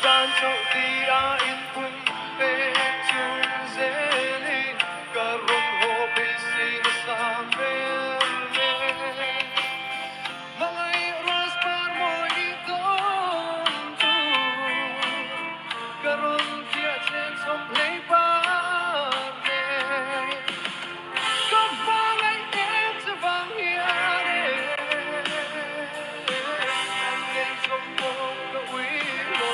Bancho tirain kung pechun zeli karon ho bising sa verde mga iras par mo itonto karon siya chen som play parne kabalay et bang hiare ang som mong kawilo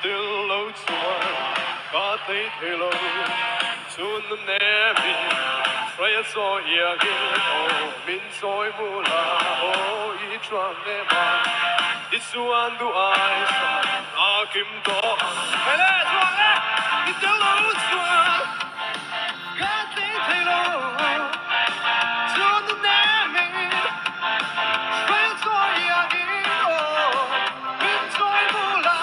Still low to one, but they hello. Soon the navy, try a so yeah, oh, min soy mula, oh, each one nema. It's one do I, Akim to. Hello, it's the low to one, but they hello. Soon the navy, try a so yeah, oh, min soy mula.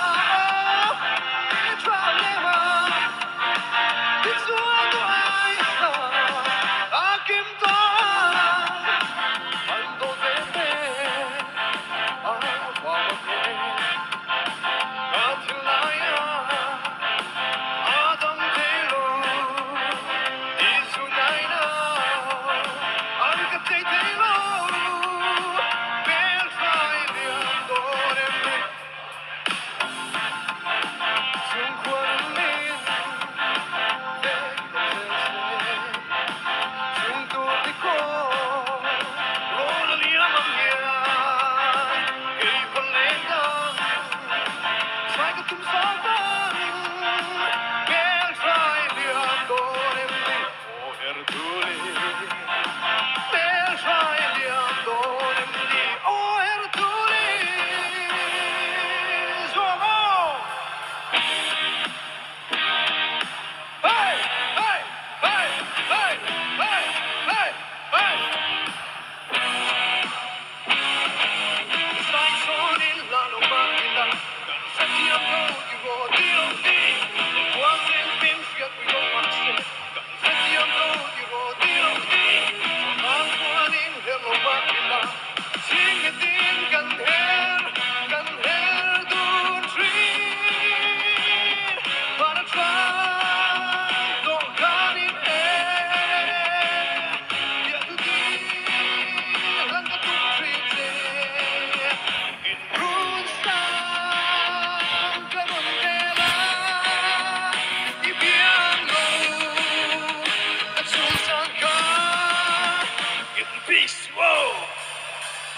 Peace, whoa!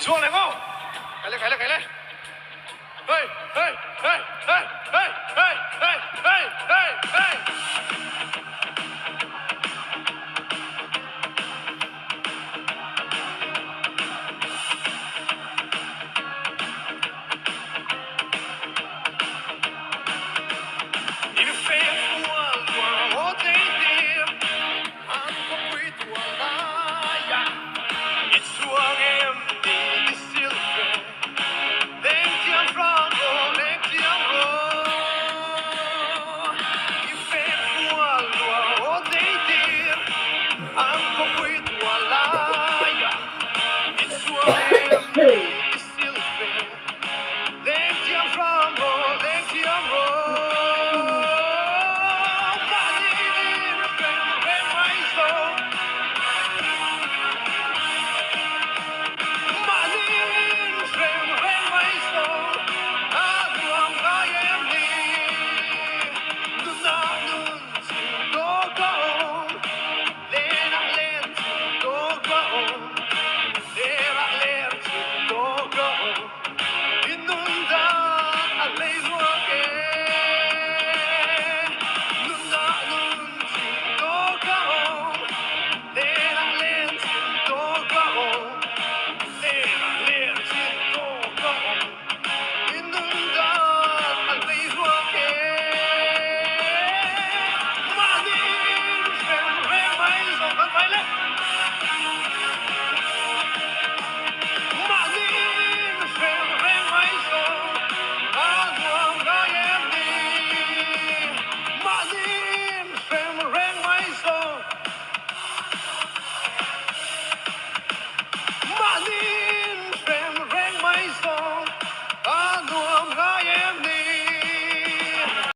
Xuống này không? Cái lên.